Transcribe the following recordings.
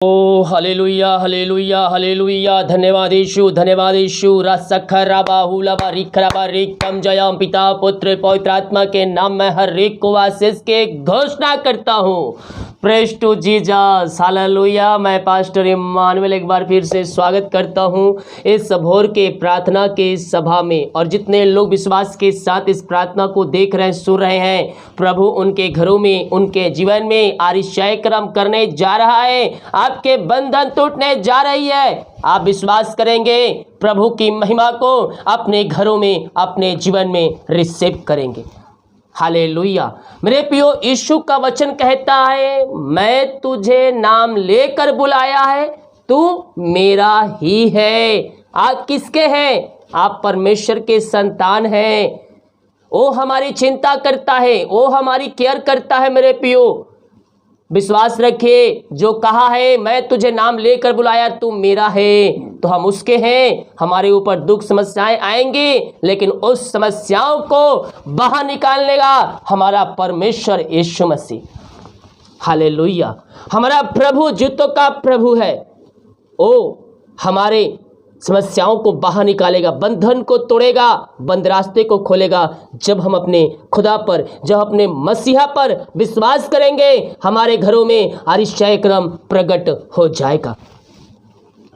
ओ hallelujah hallelujah hallelujah. धन्यवाद यीशु, धन्यवाद यीशु। रसखराबा हुलाबा रिखराबा रिकम जयम पिता पुत्र पवित्र आत्मा के नाम में हर एक को आशीष के घोषणा करता हूँ। Praise to Jesus, hallelujah. मैं पास्टर इमानुएल एक बार फिर से स्वागत करता हूँ इस भोर के प्रार्थना के सभा में। और जितने लोग विश्वास के साथ इस प्रार्थना को देख रहे हैं, सुन रहे हैं, प्रभु उनके घरों में, उनके जीवन में आशीष क्रम करने जा रहा है। आपके बंधन टूटने जा रही है। आप विश्वास करेंगे, प्रभु की महिमा को अपने घरों में, अपने जीवन में रिसीव करेंगे। हालेलुया। मेरे प्रियो, यीशु का वचन कहता है, मैं तुझे नाम लेकर बुलाया है, तू मेरा ही है। आप किसके हैं? आप परमेश्वर के संतान हैं। वो हमारी चिंता करता है, वो हमारी केयर करता है। मेरे प्रियो, विश्वास रखिए, जो कहा है मैं तुझे नाम लेकर बुलाया, तू मेरा है, तो हम उसके हैं। हमारे ऊपर दुख समस्याएं आएंगी, लेकिन उस समस्याओं को बाहर निकालने का हमारा परमेश्वर यीशु मसीह। हालेलुया। हमारा प्रभु जूतों का प्रभु है। ओ हमारे समस्याओं को बाहर निकालेगा, बंधन को तोड़ेगा, बंद रास्ते को खोलेगा। जब हम अपने खुदा पर, जब अपने मसीहा पर विश्वास करेंगे, हमारे घरों में आशीष क्रम प्रकट हो जाएगा।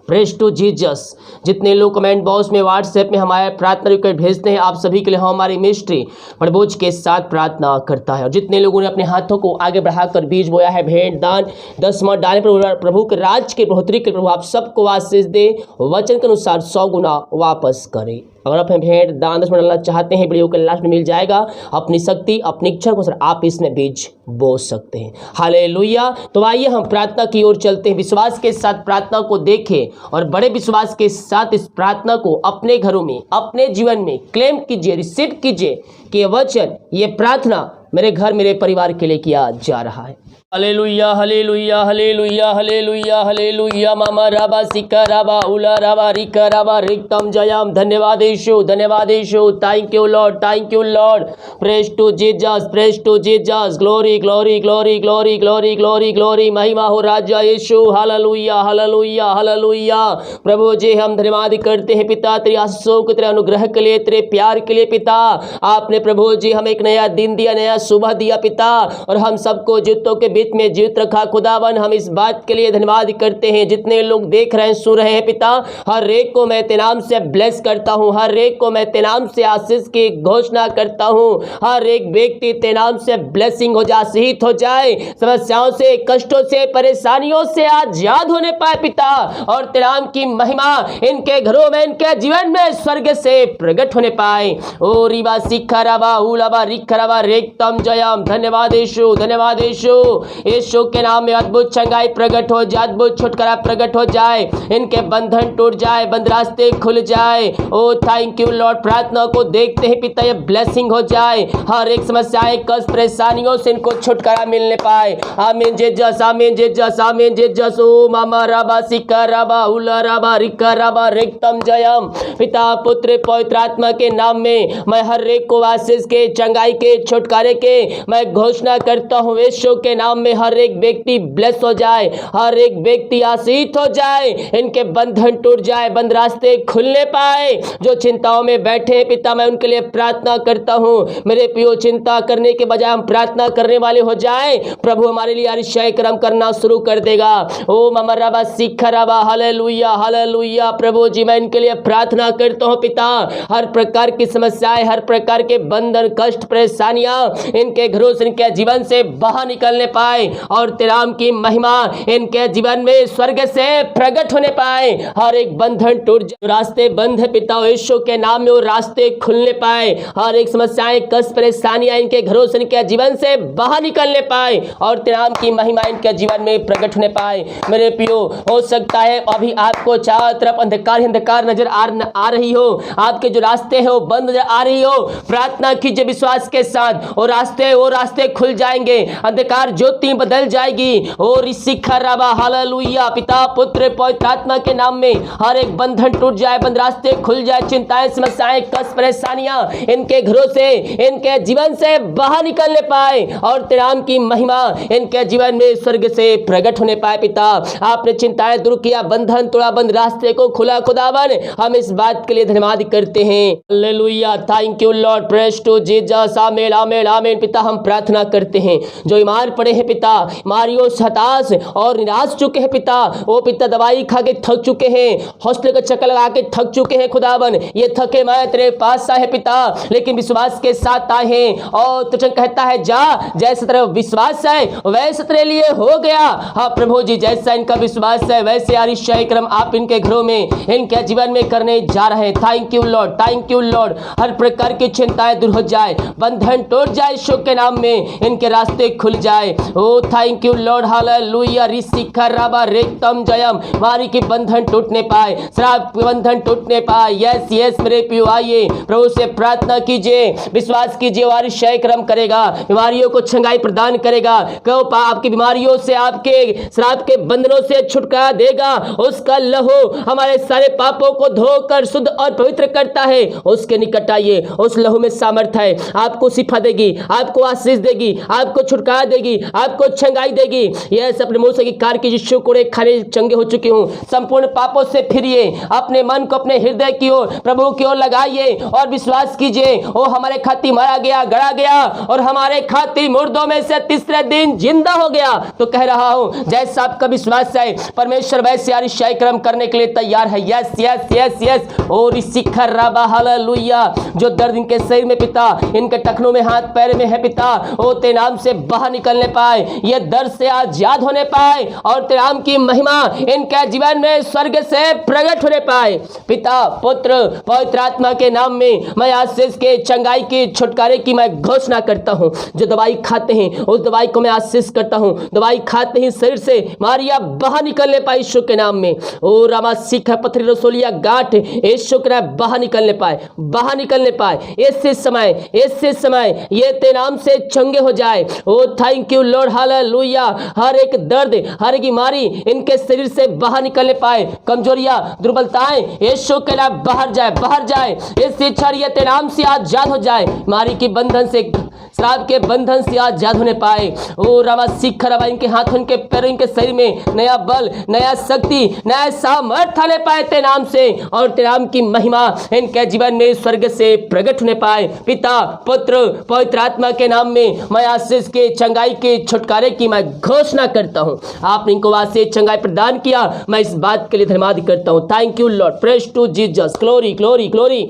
Praise to Jesus. जितने लोग कमेंट बॉक्स में, व्हाट्सएप में हमारे प्रार्थना रिक्वेस्ट भेजते हैं, आप सभी के लिए हमारी मिनिस्ट्री प्रभुज के साथ प्रार्थना करता है। और जितने लोगों ने अपने हाथों को आगे बढ़ाकर बीज बोया है, भेंट दान दसवां डाले प्रभु के राज के बढ़ोतरी के प्रभु आप सबको आशीष दे, वचन के अनुसार 100 गुना वापस करे। अगर आप भेंट दान दसवां डालना चाहते हैं, वीडियो के लास्ट में मिल जाएगा। अपनी शक्ति, अपनी इच्छा को सर आप इसमें बीज बो सकते हैं। हालेलुया। तो आइए हम प्रार्थना की ओर चलते हैं। विश्वास के साथ प्रार्थना को देखें और बड़े विश्वास के साथ इस प्रार्थना को अपने घरों में, अपने जीवन में क्लेम कीजिए, रिसीव कीजिए कि ये वचन, ये प्रार्थना मेरे घर, मेरे परिवार के लिए किया जा रहा है। Hallelujah hallelujah hallelujah hallelujah hallelujah. मामा राबा सिका राबा उला राबा रिका राबा रिक्तम जयम। धन्यवाद यीशु, धन्यवाद Yeshu. Thank you lord, thank you lord. Praise to Jesus, praise to Jesus. Glory glory glory glory glory glory glory. महिमा हो राजा यीशु। Hallelujah hallelujah hallelujah. प्रभु जी, हम धन्यवाद करते हैं पिता, तेरी आशीषों के, तेरे अनुग्रह के लिए, तेरे प्यार के लिए। पिता, आपने प्रभु जी हमें एक नया दिन दिया, नया सुबह दिया पिता, और हम सबको जूतों के में जीवित रखा। खुदावन, हम इस बात के लिए धन्यवाद करते हैं। जितने लोग देख रहे हैं, सुन रहे हैं पिता, हर एक को मैं तेरे नाम से ब्लेस करता हूं, हर एक को मैं तेरे नाम से आशीष की घोषणा करता हूं। हर एक व्यक्ति तेरे नाम से ब्लेसिंग हो जाए, आशीषित हो जाए, समस्याओं से, कष्टों से, परेशानियों से आजाद होने पाए पिता, और तेरे नाम की महिमा इनके घरों में, इनके जीवन में स्वर्ग से प्रकट होने पाए। ओ रिबा सिखा राबा उलाबा रिखा राबा रेक्तम जयम। धन्यवाद यीशु, धन्यवाद यीशु। यीशु के नाम में अद्भुत चंगाई प्रकट हो जाए, अद्भुत छुटकारा प्रकट हो जाए, इनके बंधन टूट जाए, बंद रास्ते खुल जाए। ओ थैंक यू लॉर्ड। प्रार्थना को देखते हैं पिता, ये ब्लेसिंग हो जाए, हर एक समस्याएं, कष्ट, परेशानियों से इनको छुटकारा मिलने पाए। आमीन जीसस, आमीन जीसस, आमीन जीसस। ओ मामा राबा सिका राबा उला राबा रिका राबा रिक्तम जयम। पिता पुत्र पवित्र आत्मा के नाम में मैं हर एक को आशीष के, चंगाई के, छुटकारे के मैं घोषणा करता हूँ। यीशु के नाम में हर एक व्यक्ति ब्लेस हो जाए, हर एक व्यक्ति आशीष हो जाए, इनके बंधन टूट जाए, बंद रास्ते खुलने पाए। जो चिंताओं में बैठे हैं पिता, मैं उनके लिए प्रार्थना करता हूं। मेरे प्रियो, चिंता करने के बजाय हम प्रार्थना करने वाले हो जाए, प्रभु हमारे लिए आशीष क्रम करना शुरू कर देगा। ओ ममराबा सिखराबा। Hallelujah hallelujah. प्रभु जी, मैं इनके लिए प्रार्थना करता हूं पिता, हर प्रकार की समस्याएं, हर प्रकार के बंधन, कष्ट, परेशानियां इनके घरों से, इनके जीवन से बाहर निकलने पाए, और तेरे नाम की महिमा इनके जीवन में स्वर्ग से प्रकट होने पाए। हर एक बंधन टूट जाए, रास्ते बंद है पिता, यीशु के नाम में वो रास्ते खुलने पाए। हर एक समस्याएं, कष्ट, परेशानियां इनके घरों से, इनके जीवन से बाहर निकलने पाए, और तेरे नाम की महिमा इनके जीवन में प्रकट होने पाए। मेरे प्रियो, हो सकता है अभी आपको चारों तरफ अंधकार अंधकार नजर आ रही हो, आपके जो रास्ते हैं वो बंद नजर आ रही हो। प्रार्थना कीजिए विश्वास के साथ, वो रास्ते खुल जाएंगे। अंधकार जो ज्योति बदल जाएगी। और इसी खराबा हालेलुया। पिता पुत्र पवित्र आत्मा के नाम में हर एक बंधन टूट जाए, बंद रास्ते खुल जाए, चिंताएं समस्याएं कष्ट परेशानियां इनके घरों से इनके जीवन से बाहर निकलने पाए और तेरे नाम की महिमा इनके जीवन में स्वर्ग से प्रकट होने पाए। पिता आपने चिंताएं दूर किया, बंधन तोड़ा, बंद रास्ते को खुला। खुदावन हम इस बात के लिए धन्यवाद करते हैं। Hallelujah. Thank you lord, praise to Jesus. आमीन आमीन आमीन। पिता हम प्रार्थना करते हैं जो बीमार पड़े हैं पिता, मारियो हताश और निराश चुके हैं पिता, वो पिता दवाई खा के थक चुके हैं, हॉस्पिटल का चक्कर लगा के थक चुके हैं। खुदावन ये थके मैं तेरे पास आए पिता, लेकिन विश्वास के साथ आए हैं और तुझे कहता है जा, जैसे तेरा विश्वास है वैसे तेरे लिए हो गया। हाँ प्रभु जी, जैसा इनका विश्वास है वैसे आरिशाई क्रम आप इनके घरों में इनके जीवन में करने जा रहे हैं। Thank you lord, thank you lord. हर प्रकार की चिंताएं दूर हो जाए, बंधन टूट जाए, यीशु के नाम में इनके रास्ते खुल जाए। ओ थैंक यू लॉर्ड, हालेलुया। ऋषि खराबा रेतम जयम, मारी की बंधन टूटने पाए, श्राप बंधन टूटने पाए। यस यस मेरे प्रियो, आइए प्रभु से प्रार्थना कीजिए, विश्वास कीजिए, आरिशाई क्रम करेगा, बीमारियों को छंगाई प्रदान करेगा, कहो आपकी बीमारियों से आपके श्राप के बंधनों से छुटकारा देगा। उसका लहू हमारे सारे पापों को धोकर शुद्ध और पवित्र करता है। उसके निकट आइए, उस लहू में सामर्थ है, आपको शिफा देगी, आपको आशीष देगी, आपको छुटकारा देगी, आपको छंगाई देगी। यस अपने मुंह से कार की यीशु कोड़े खाने चंगे हो चुके हूँ, संपूर्ण पापों से फिरिए, अपने मन को अपने हृदय की ओर प्रभु की ओर लगाइए और विश्वास कीजिए वो हमारे खातिर मारा गया, गड़ा गया और हमारे खातिर मुर्दों में से तीसरे दिन जिंदा हो गया। तो कह रहा हूं जैसा आपका विश्वास है परमेश्वर वैसे आरिशाई क्रम करने के लिए तैयार है। Yes yes yes yes. और इसी खराबा हालेलुया। जो दर्द इनके शरीर में पिता, इनके टखनों में, हाथ पैर में है पिता, वो तेरे नाम से बाहर निकलने पाए, ये दर्द से आजाद होने पाए और तेरे नाम की महिमा इनके जीवन में स्वर्ग से प्रकट होने पाए। पिता पुत्र पवित्र आत्मा के नाम में मैं आशीष के, चंगाई के, छुटकारे की मैं घोषणा करता हूं। जो दवाई खाते हैं उस दवाई को मैं आशीष करता हूं, दवाई खाते ही शरीर से मारिया बाहर निकलने पाए यीशु के नाम में। ओ रामा सीख पथरी रसोलिया गांठ यीशु के नाम बाहर निकलने पाए, बाहर निकलने पाए। ऐसे समय ये तेरे नाम से चंगे हो जाए। ओ थैंक यू लॉर्ड, हालेलुया। हर एक दर्द, हर एक बीमारी इनके शरीर से बाहर निकलने पाए, कमजोरियां, दुर्बलताएं यीशु के नाम बाहर जाए, बाहर जाए। इस इच्छा ये तेरे नाम से आजाद हो जाए, बीमारी के बंधन से, श्राप के बंधन से आजाद होने पाए। ओ रामा सीख रबा, इनके हाथों, इनके पैरों, इनके शरीर में नया बल, नया शक्ति, नया सामर्थ आने पाए तेरे नाम से, और तेरे नाम की महिमा इनके जीवन में स्वर्ग से प्रकट होने पाए। पिता पुत्र पवित्र आत्मा के नाम में मैं आशीष के, चंगाई के, छुटकारे की मैं घोषणा करता हूं। आपने इनको आशीष चंगाई प्रदान किया, मैं इस बात के लिए धन्यवाद करता हूं। Thank you lord, praise to Jesus, glory glory glory.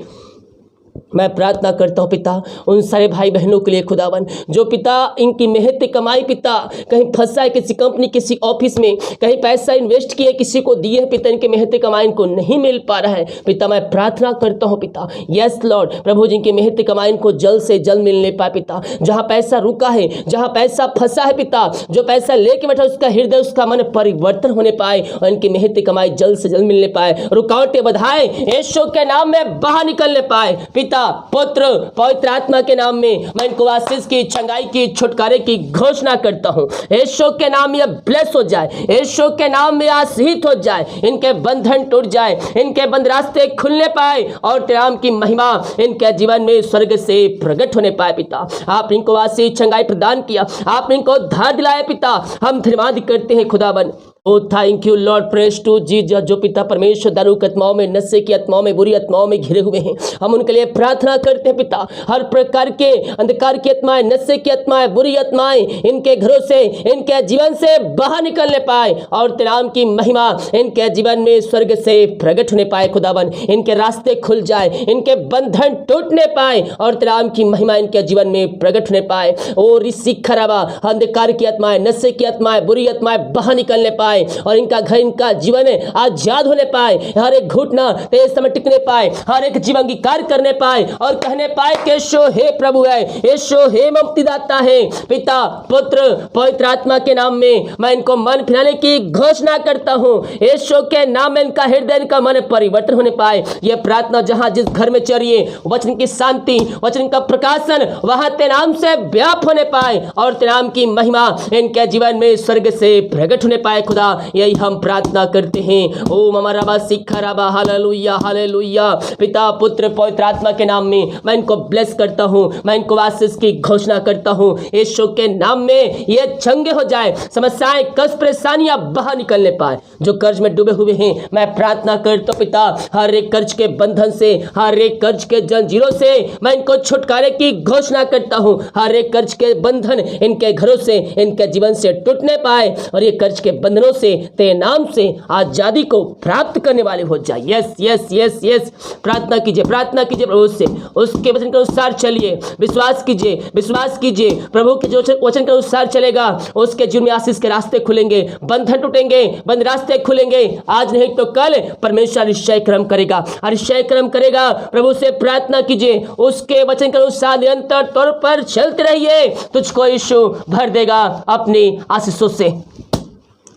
मैं प्रार्थना करता हूँ पिता उन सारे भाई बहनों के लिए खुदावन, जो पिता इनकी मेहनत कमाई पिता कहीं फंसा है, किसी कंपनी, किसी ऑफिस में, कहीं पैसा इन्वेस्ट किए, किसी को दिए है पिता, इनकी मेहनत कमाई इनको नहीं मिल पा रहा है पिता। मैं प्रार्थना करता हूँ पिता, यस लॉर्ड प्रभु जी की मेहनत कमाई इनको जल्द से जल्द मिलने पाए पिता। जहाँ पैसा रुका है, जहाँ पैसा फंसा है पिता, जो पैसा लेके बैठा उसका हृदय, उसका मन परिवर्तन होने पाए और इनकी मेहनत कमाई जल्द से जल्द मिलने पाए, रुकावटें बधाए यीशु के नाम में बाहर निकलने पाए। पिता पुत्र पवित्र आत्मा के नाम में मैं इनको आशीष की, चंगाई की, छुटकारे की घोषणा करता हूँ। यीशु के नाम में ब्लेस हो जाए, यीशु के नाम में आशीष हो जाए, इनके बंधन टूट जाए, इनके बंद रास्ते खुलने पाए और तेरे नाम की महिमा इनके जीवन में स्वर्ग से प्रकट होने पाए। पिता आपने इनको आशीष चंगाई प्रदान किया, आपने इनको उद्धार दिलाया पिता, हम धन्यवाद करते हैं खुदावन। Oh thank you lord, praise to Jesus. जो पिता परमेश्वर दारू की आत्माओं में, नशे की आत्माओं में, बुरी आत्माओं में घिरे हुए हैं, हम उनके लिए प्रार्थना करते हैं पिता। हर प्रकार के अंधकार की आत्माएं, नशे की आत्माएं, बुरी आत्माएं इनके घरों से, इनके जीवन से बाहर निकलने पाए और तेरे नाम की महिमा इनके जीवन में स्वर्ग से प्रकट होने पाए खुदावन। इनके रास्ते खुल जाए, इनके बंधन टूटने पाए और तेरे नाम की महिमा इनके जीवन में प्रकट होने पाए। और इसी खराबा अंधकार की आत्माएं, नशे की आत्माएं, बुरी आत्माएं बाहर निकलने पाए पाए और इनका घर, इनका जीवन आजाद होने पाए, हर एक घुटना तेज समय टिकने पाए, हर एक जीवन अंगीकार करने पाए और कहने पाए कि यीशु हे प्रभु है, यीशु हे मुक्तिदाता है। पिता पुत्र पवित्र आत्मा के नाम में मैं इनको मन फिराने की घोषणा करता हूं। यीशु के नाम में इनका हृदय, इनका मन परिवर्तन होने पाए। यह प्रार्थना जहां जिस घर में चलिए, वचन की शांति, वचन का प्रकाशन वहां तेरे नाम से व्याप होने पाए और तेरे नाम की महिमा इनके जीवन में स्वर्ग से प्रकट होने पाए। खुदा यही हम प्रार्थना करते हैं। ओ ममा रबा सिखा रबा, हालेलुया हालेलुया। पिता पुत्र पवित्र आत्मा के नाम में मैं इनको ब्लेस करता हूं, मैं इनको आशीष की घोषणा करता हूं। यीशु के नाम में ये चंगे हो जाए, समस्याएं कष्ट परेशानियां बाहर निकलने पाए। जो कर्ज में डूबे हुए हैं मैं प्रार्थना करता हूं पिता, हर एक कर्ज के बंधन से, हर एक कर्ज के जंजीरों से मैं इनको छुटकारे की घोषणा करता हूं। हर एक कर्ज के बंधन इनके घरों से, इनके जीवन से टूटने पाए और ये कर्ज के बंधनों से तेरे नाम से आजादी को प्राप्त करने वाले हो जाए। यस यस यस यस, प्रार्थना कीजिए, प्रार्थना कीजिए प्रभु से, उसके वचन के अनुसार चलिए, विश्वास कीजिए, विश्वास कीजिए। प्रभु के जो वचन के अनुसार चलेगा उसके जीवन में आशीष के रास्ते खुलेंगे, बंधन टूटेंगे, बंद रास्ते खुलेंगे। आज नहीं तो कल परमेश्वर निश्चय कर्म करेगा, निश्चय कर्म करेगा। प्रभु से प्रार्थना कीजिए, उसके वचन के अनुसार निरंतर तौर पर चलते रहिए, तुझको यीशु भर देगा अपनी आशीषों से।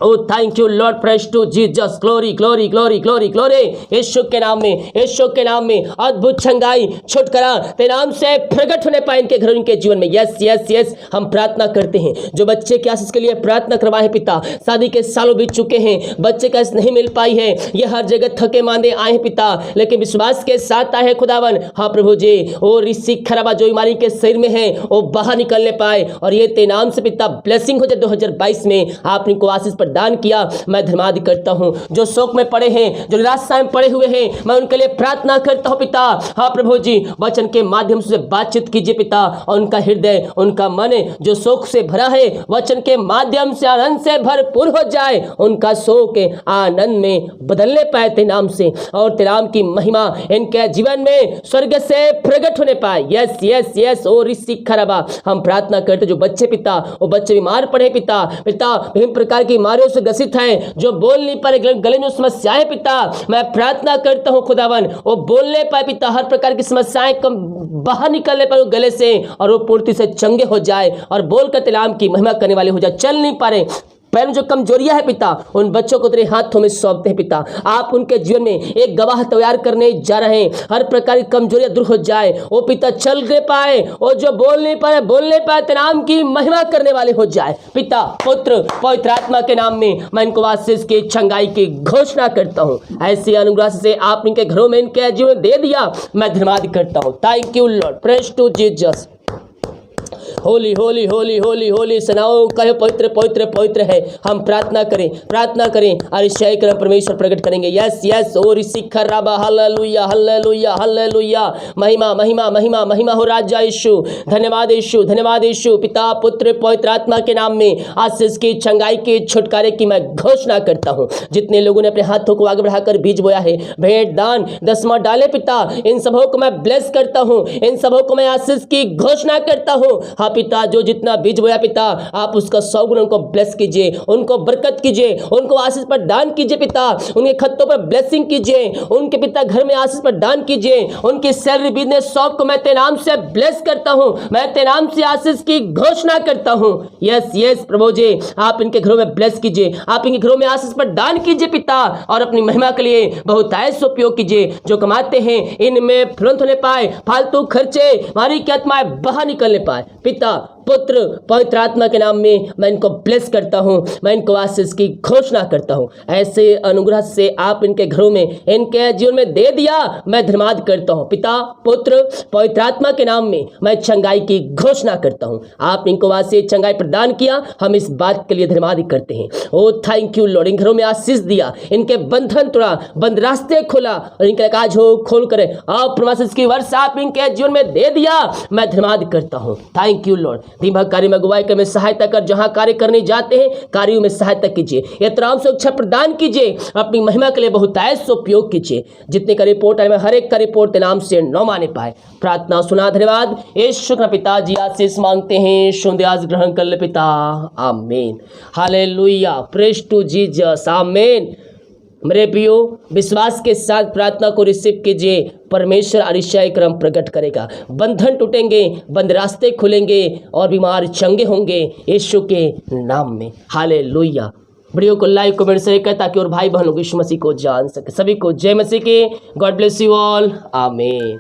Oh, thank you Lord, praise to Jesus, glory glory glory glory glory। यीशु के नाम में, यीशु के नाम में अद्भुत छंगाई छुटकारा तेरे नाम से प्रकट होने पाए इनके घरों, इनके जीवन में। यस यस यस, हम प्रार्थना करते हैं। जो बच्चे के आशीष के लिए प्रार्थना करवाए पिता, शादी के सालों बीत चुके हैं, बच्चे का आशीष नहीं मिल पाई है, ये हर जगह थके मांदे आए हैं पिता, लेकिन विश्वास के साथ आए हैं खुदावन। हाँ प्रभु जी, वो ऋषि खराबा जो बीमारी के शरीर में है वो बाहर निकलने पाए और ये तेरे नाम से पिता ब्लेसिंग हो जाए। 2022 में आपने इनको आशीष दान किया, मैं धन्यवाद करता हूं। जो शोक में पड़े हैं, जो निराशा में पड़े हुए हैं, मैं उनके लिए प्रार्थना करता हूं पिता। हाँ प्रभु जी, वचन के माध्यम से बातचीत कीजिए पिता, और उनका हृदय, उनका मन जो शोक से भरा है वचन के माध्यम से आनंद से भरपूर हो जाए, उनका शोक आनंद में बदलने पाए तेरे नाम से, और तेरे नाम की महिमा इनके जीवन में स्वर्ग से प्रकट होने पाए। यस यस यस, ओ ऋषि खराबा, हम प्रार्थना करते जो बच्चे पिता, वो बच्चे बीमार पड़े पिता, विभिन्न प्रकार की बीमारियों से ग्रसित है, जो बोल नहीं पाए, गले में समस्याएं पिता, मैं प्रार्थना करता हूं खुदावन वो बोलने पाए पिता, हर प्रकार की समस्याएं बाहर निकलने पाए गले से, और वो पूर्ति से चंगे हो जाए और बोलकर तेरे नाम की महिमा करने वाले हो जाए। चल नहीं पा रहे, पैर में जो कमजोरियां है पिता, उन बच्चों को तेरे हाथों में सौंपते हैं पिता। आप उनके जीवन में एक गवाह तैयार करने जा रहे हैं, हर प्रकार की कमजोरियां दूर हो जाए, वो पिता चल नहीं पाए, और जो बोल नहीं पाए तेरे नाम की महिमा करने वाले हो जाए। पिता पुत्र पवित्र आत्मा के नाम में मैं इनको आशीष की छंगाई की घोषणा करता हूँ। ऐसी अनुग्रह से आप इनके घरों में इनके जीवन दे दिया, मैं धन्यवाद करता हूँ। Thank you lord, praise to Jesus. Holy holy holy holy holy सनाओ, कहे पवित्र पवित्र पवित्र है। हम प्रार्थना करें और ईश्वर क्रम परमेश्वर प्रकट करेंगे। यस यस, ओ ऋषि खराबा, हालेलुया हालेलुया हालेलुया। महिमा महिमा महिमा महिमा हो राजा यीशु, धन्यवाद यीशु, धन्यवाद यीशु। पिता पुत्र पवित्र आत्मा के नाम में आशीष की छंगाई की छुटकारे की मैं घोषणा करता हूँ। जितने लोगों ने अपने हाथों को आगे बढ़ाकर बीज बोया है, भेंट दान दसवां डाले पिता, इन सबों को मैं ब्लेस करता हूँ, इन सबों को मैं आशीष की घोषणा करता हूँ। हाँ पिता, जो जितना बीज बोया पिता, आप उसका 100 गुना उनको ब्लेस कीजिए, उनको बरकत कीजिए, उनको आशीष पर दान कीजिए पिता, उनके खत्तों पर ब्लेसिंग कीजिए, उनके पिता घर में आशीष पर दान कीजिए, उनकी सैलरी बिजनेस शॉप को मैं तेरे नाम से ब्लेस करता हूं, मैं तेरे नाम से आशीष की घोषणा करता हूं। यस यस प्रभु जी, आप इनके घरों में ब्लेस कीजिए, आप इनके घरों में आशीष पर दान कीजिए पिता, और अपनी महिमा के लिए बहुत ऐसा उपयोग कीजिए। जो कमाते हैं इनमें तुरंत होने पाए, फालतू खर्चे हमारी की आत्माएं बाहर निकलने पाए। पिता पुत्र पवित्र आत्मा के नाम में मैं इनको ब्लेस करता हूं, मैं इनको आशीष की घोषणा करता हूं। ऐसे अनुग्रह से आप इनके घरों में, इनके जीवन में दे दिया, मैं धन्यवाद करता हूं। पिता पुत्र पवित्र आत्मा के नाम में मैं चंगाई की घोषणा करता हूं। आप इनको आशीष चंगाई प्रदान किया, हम इस बात के लिए धन्यवाद करते हैं। ओ थैंक यू लॉर्ड, इन घरों में आशीष दिया, इनके बंधन तोड़ा, बंद रास्ते खोला, और इनके काज हो खोल कर आप प्रमाशीष की वर्ष आप इनके जीवन में दे दिया, मैं धन्यवाद करता हूं। थैंक यू लॉर्ड, दिन भर कार्य में अगुवाई में सहायता कर, जहां कार्य करने जाते हैं कार्यों में सहायता कीजिए, ये तमाम सुरक्षा प्रदान कीजिए, अपनी महिमा के लिए बहुतायत से उपयोग कीजिए। जितने का रिपोर्ट आए हर एक का रिपोर्ट के नाम से न माने पाए। प्रार्थना सुना, धन्यवाद। यीशु के पिताजी आशीष मांगते हैं, शुद्ध ग्रहण कर ले पिता, आमीन। हालेलुया, प्रेज टू जीसस, आमीन। मेरे प्रियो, विश्वास के साथ प्रार्थना को रिसीव कीजिए। परमेश्वर अनिश्चय क्रम प्रकट करेगा, बंधन टूटेंगे, बंद रास्ते खुलेंगे और बीमार चंगे होंगे यीशु के नाम में। हालेलुया। वीडियो को लाइक कमेंट शेयर करें ताकि और भाई बहनों यीशु मसीह को जान सके। सभी को जय मसीह के। गॉड ब्लेस यू ऑल, आमीन।